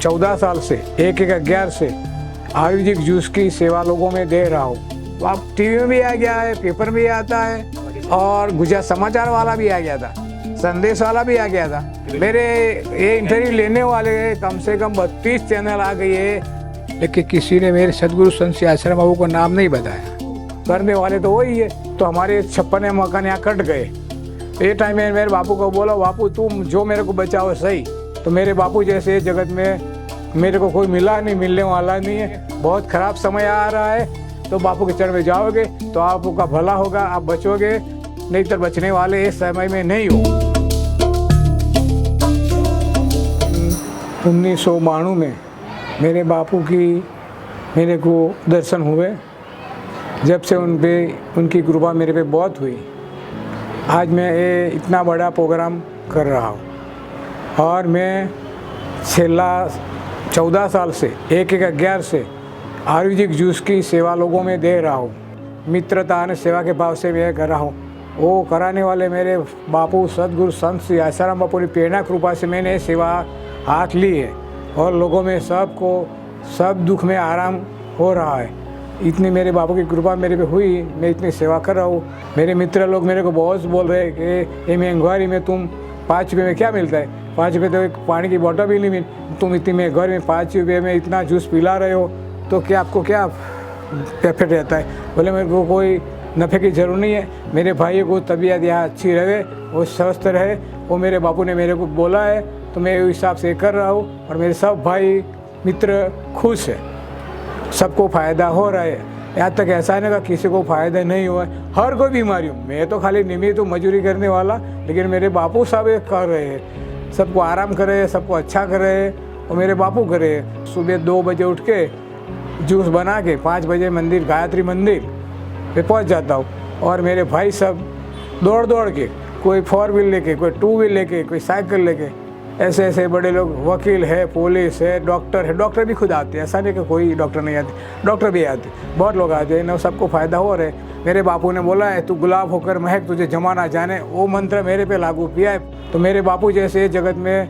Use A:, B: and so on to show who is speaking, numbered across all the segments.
A: 14 साल से 1-11 से आयुर्वेदिक जूस की सेवा लोगों में दे रहा हूँ। अब टीवी में भी आ गया है, पेपर में भी आता है और गुजरात समाचार वाला भी आ गया था, संदेश वाला भी आ गया था। मेरे ये इंटरव्यू लेने वाले कम से कम 32 चैनल आ गई है, लेकिन किसी ने मेरे सदगुरु संत श्री आश्रम बाबू का नाम नहीं बताया। करने वाले तो वही है। तो हमारे 56 मकान यहाँ कट गए। ये टाइम में मेरे बापू को बोला, बापू तुम जो मेरे को बचाओ सही। तो मेरे बापू जैसे जगत में मेरे को कोई मिला नहीं, मिलने वाला नहीं है। बहुत ख़राब समय आ रहा है, तो बापू के चरण में जाओगे तो आपका भला होगा, आप बचोगे, नहीं तो बचने वाले इस समय में नहीं हो। 1992 में मेरे बापू की मेरे को दर्शन हुए। जब से उनकी कृपा मेरे पे बहुत हुई, आज मैं ये इतना बड़ा प्रोग्राम कर रहा हूँ। और मैं 14 साल से 1-11 से आयुर्वेदिक जूस की सेवा लोगों में दे रहा हूँ। मित्रता और सेवा के भाव से मैं कर रहा हूँ। वो कराने वाले मेरे बापू सदगुरु संत श्री आसाराम बापू की प्रेरणा कृपा से मैंने सेवा हाथ ली है और लोगों में सब दुख में आराम हो रहा है। इतनी मेरे बापू की कृपा मेरे पे हुई, मैं इतनी सेवा कर रहा हूँ। मेरे मित्र लोग मेरे को बहुत बोल रहे हैं कि ये महंगाई में तुम 5 रुपये में क्या मिलता है, 5 रुपये तो एक पानी की बोतल भी नहीं मिल, तुम इतनी महंगाई में 5 रुपये में इतना जूस पिला रहे हो, तो क्या आपको क्या प्रॉफिट रहता है। बोले मेरे को कोई नफ़े की ज़रूरत नहीं है, मेरे भाई को तबीयत यहाँ अच्छी रहे, वो स्वस्थ रहे, वो मेरे बापू ने मेरे को बोला है, तो मैं उस हिसाब से कर रहा हूँ। और मेरे सब भाई मित्र खुश है, सबको फ़ायदा हो रहा है। यहाँ तक ऐसा नहीं कि किसी को फ़ायदा नहीं हुआ है, हर कोई बीमारी हूँ। मैं तो खाली निमित्त मजूरी करने वाला, लेकिन मेरे बापू सब एक कर रहे हैं, सबको आराम कर रहे हैं, सबको अच्छा कर रहे हैं। और मेरे बापू कर रहे हैं, सुबह 2 बजे उठ के जूस बना के 5 बजे मंदिर गायत्री मंदिर पे पहुँच जाता हूँ। और मेरे भाई सब दौड़ के, कोई 4 व्हील लेके, कोई 2 व्हील लेके, कोई साइकिल लेके, ऐसे ऐसे बड़े लोग, वकील है, पुलिस है, डॉक्टर है, डॉक्टर भी खुद आते हैं, ऐसा नहीं कि कोई डॉक्टर नहीं आते, डॉक्टर भी आते, बहुत लोग आते हैं ना, सबको फ़ायदा हो रहा है। मेरे बापू ने बोला है, तू गुलाब होकर महक, तुझे जमाना जाने, वो मंत्र मेरे पे लागू किया है। तो मेरे बापू जैसे जगत में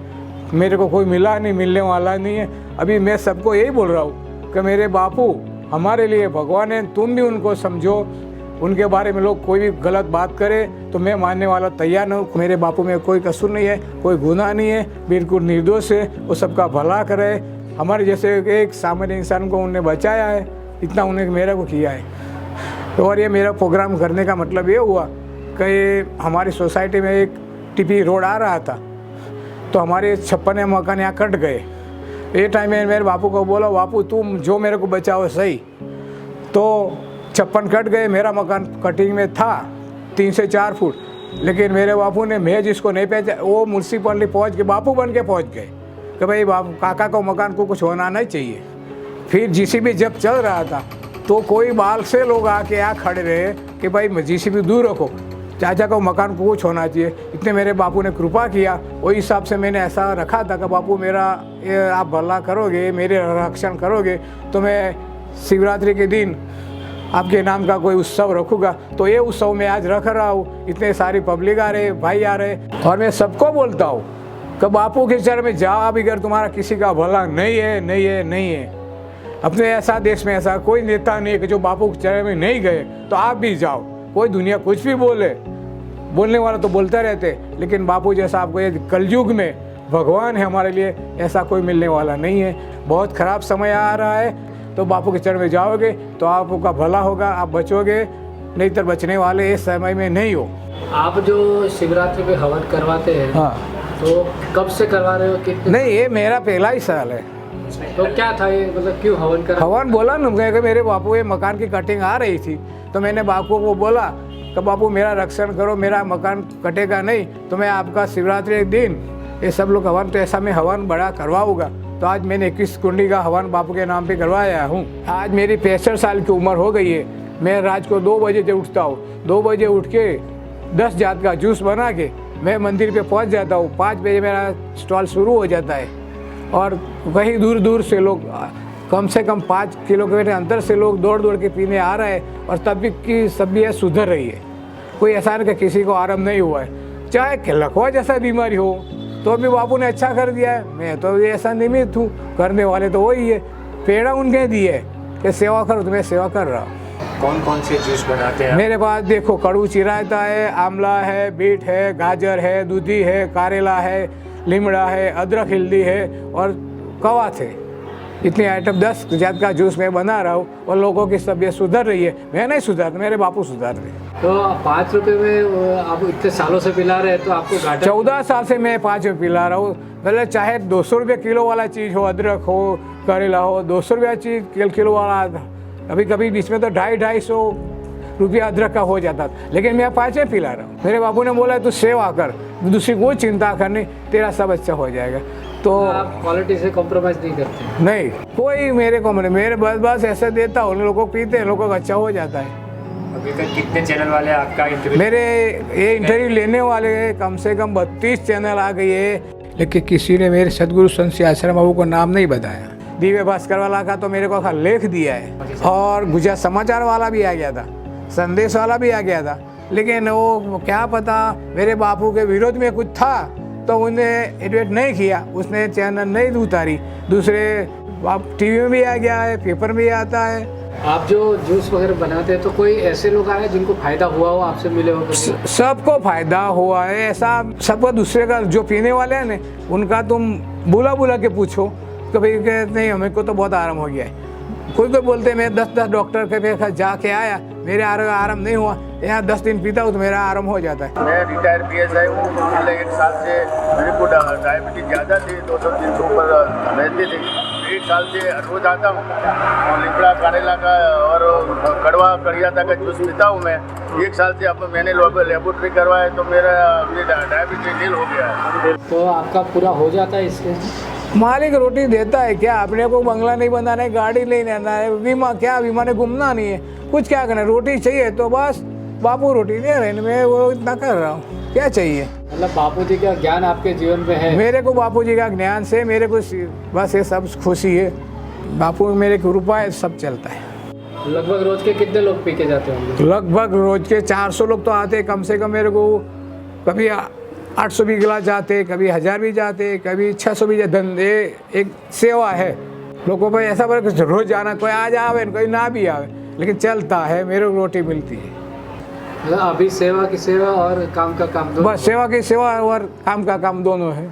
A: मेरे को कोई मिला नहीं, मिलने वाला नहीं है। अभी मैं सबको यही बोल रहा हूँ कि मेरे बापू हमारे लिए भगवान है, तुम भी उनको समझो। उनके बारे में लोग कोई भी गलत बात करे तो मैं मानने वाला तैयार नहीं हूँ। मेरे बापू में कोई कसूर नहीं है, कोई गुनाह नहीं है, बिल्कुल निर्दोष है, वो सबका भला करे। हमारे जैसे एक सामान्य इंसान को उन्होंने बचाया है, इतना उन्हें मेरे को किया है। तो और ये मेरा प्रोग्राम करने का मतलब ये हुआ कि हमारी सोसाइटी में एक टीपी रोड आ रहा था, तो हमारे 56 मकान यहाँ कट गए। ये टाइम में मेरे बापू को बोला, बापू तुम जो मेरे को बचाओ सही। तो 56 कट गए, मेरा मकान कटिंग में था 3 से 4 फुट, लेकिन मेरे बापू ने, मैं जिसको नहीं पहचान, वो म्यूनसिपलिटी पहुंच के बापू बन के पहुंच गए कि भाई बापू काका को मकान को कुछ होना नहीं चाहिए। फिर जीसीबी जब चल रहा था तो कोई बाल से लोग आके यहाँ खड़े रहे कि भाई जीसीबी दूर रखो, चाचा को मकान को कुछ होना चाहिए। इतने मेरे बापू ने कृपा किया, वही हिसाब से मैंने ऐसा रखा था कि बापू मेरा आप भला करोगे, मेरे रक्षण करोगे, तो मैं शिवरात्रि के दिन आपके नाम का कोई उत्सव रखूँगा। तो ये उत्सव मैं आज रख रहा हूँ। इतने सारी पब्लिक आ रहे, भाई आ रहे, और मैं सबको बोलता हूँ कि बापू के चरण में जाओ। अब अगर तुम्हारा किसी का भला नहीं है, अपने ऐसा देश में ऐसा कोई नेता नहीं है कि जो बापू के चरण में नहीं गए, तो आप भी जाओ। कोई दुनिया कुछ भी बोलने वाला तो बोलते रहते, लेकिन बापू जैसा आपको ये कलयुग में भगवान है हमारे लिए, ऐसा कोई मिलने वाला नहीं है। बहुत ख़राब समय आ रहा है, तो बापू के चरण में जाओगे तो आपका भला होगा, आप बचोगे, नहीं तो बचने वाले इस समय में नहीं हो।
B: आप जो शिवरात्रि पे हवन करवाते हैं,
A: हाँ,
B: तो कब से करवा रहे हो, कितने?
A: नहीं, ये मेरा पहला ही साल है।
B: तो क्या था ये, मतलब क्यों हवन कर?
A: हवन बोला ना कि मेरे बापू ये मकान की कटिंग आ रही थी, तो मैंने बापू को बोला कि बापू मेरा रक्षण करो, मेरा मकान कटेगा नहीं, तो मैं आपका शिवरात्रि एक दिन ये सब लोग हवन, तो ऐसा मैं हवन बड़ा करवाऊँगा। तो आज मैंने 21 कुंडी का हवन बापू के नाम पे करवाया हूँ। आज मेरी 65 साल की उम्र हो गई है। मैं रात को 2 बजे से उठता हूँ, 2 बजे उठ के 10 जात का जूस बना के मैं मंदिर पे पहुँच जाता हूँ। 5 बजे मेरा स्टॉल शुरू हो जाता है, और वहीं दूर दूर से लोग, कम से कम 5 किलोमीटर अंतर से लोग दौड़ के पीने आ रहे हैं। और तभी की तबीयत सुधर रही है, कोई ऐसा नहीं कि किसी को आराम नहीं हुआ है। चाहे लकवा जैसा बीमारी हो, तो भी बापू ने अच्छा कर दिया है। मैं तो ऐसा निमित्त हूँ, करने वाले तो वही है। पेड़ा उनके दिए है कि सेवा करो, तो मैं सेवा कर रहा हूँ।
C: कौन कौन से जूस बनाते हैं?
A: मेरे पास देखो कड़ूची रायता है, आंवला है, बीट है, गाजर है, दूधी है, कारेला है, लीमड़ा है, अदरक हल्दी है और कवाथ है। इतनी आइटम 10 जात का जूस मैं बना रहा हूँ और लोगों की तबीयत सुधर रही है। मैं नहीं सुधर, मेरे बापू सुधर रहे हैं।
B: तो 5 रुपए में आप इतने सालों से पिला रहे हैं, तो आपको घाटा
A: 14 साल से मैं 5 में पिला रहा हूँ। पहले चाहे 200 रुपये किलो वाला चीज़ हो, अदरक हो, करेला हो, 200 रुपया चीज़ किलो वाला, कभी कभी बीच में तो 250-250 रुपया अदरक का हो जाता था, लेकिन मैं 5 में पिला रहा हूँ। मेरे बापू ने बोला तू सेवा कर, दूसरी कोई चिंता करनी, तेरा सब अच्छा हो जाएगा। तो
B: आप क्वालिटी से कॉम्प्रोमाइज़ नहीं करते?
A: नहीं, कोई मेरे को मेरे बस ऐसा देता हूँ, लोगों को पीते हैं, लोगों का अच्छा हो जाता है।
C: अभी तक कितने चैनल वाले आपका इंटरव्यू?
A: मेरे ये इंटरव्यू लेने वाले कम से कम 32 चैनल आ गई है, लेकिन किसी ने मेरे सदगुरु संत श्री आश्रम बाबू को नाम नहीं बताया। दिव्य भास्कर वाला का तो मेरे को लेख दिया है, और गुजरात समाचार वाला भी आ गया था, संदेश वाला भी आ गया था, लेकिन वो क्या पता मेरे बापू के विरोध में कुछ था तो उन्हें एडवर्ट नहीं किया, उसने चैनल नहीं उतारी। दूसरे टीवी में भी आ गया है, पेपर में भी आता है।
B: आप जो जूस वगैरह बनाते हैं, तो कोई ऐसे लोग आए जिनको फायदा हुआ हो, आपसे मिले हो कभी?
A: सबको फायदा हुआ है, ऐसा सबको। दूसरे का जो पीने वाले हैं ना, उनका तुम बुला के पूछो, कभी कहते नहीं हमें को तो बहुत आराम हो गया है। कोई बोलते मैं 10 डॉक्टर के पास जाके आया, मेरे आराम नहीं हुआ, यहाँ 10 दिन पीता हूँ तो मेरा आराम हो जाता है।
D: मैं रिटायर्ड PSI हूँ। पिछले 1 साल से मेरे को डायबिटीज ज़्यादा थी, 200-300 ऊपर रहती थी। 1 साल से रोज आता हूँ और लिपड़ा कारेला का और कड़वा कड़ियाता का जूस पीता हूँ मैं। 1 साल से अब मैंने लेबोरेटरी करवाया तो मेरा डायबिटीज नील हो गया है।
B: तो आपका पूरा हो जाता है इससे?
A: मालिक रोटी देता है क्या? अपने को बंगला नहीं बनाना है, गाड़ी नहीं लेना है, बीमा क्या, बीमा ने घूमना नहीं है, कुछ क्या करना है, रोटी चाहिए तो बस बापू रोटी दे रहे हैं, मैं वो इतना कर रहा हूँ, क्या चाहिए।
B: मतलब बापूजी का ज्ञान आपके जीवन में है?
A: मेरे को बापूजी का ज्ञान से मेरे को बस ये सब खुशी है। बापू मेरे कृपा है, सब चलता है।
B: लगभग रोज के कितने लोग पी के जाते होंगे?
A: लगभग रोज के 400 लोग तो आते कम से कम। मेरे को कभी 800 भी गिलास जाते, कभी 1000 भी जाते, कभी 600 भी जाते। धंधे एक सेवा है, लोगों पर ऐसा पर रोज जाना, कोई आ जावे कोई ना भी आवे, लेकिन चलता है, मेरे को रोटी मिलती है।
B: मतलब अभी सेवा की सेवा और काम का काम दोनों?
A: बस सेवा की सेवा और काम का काम दोनों है।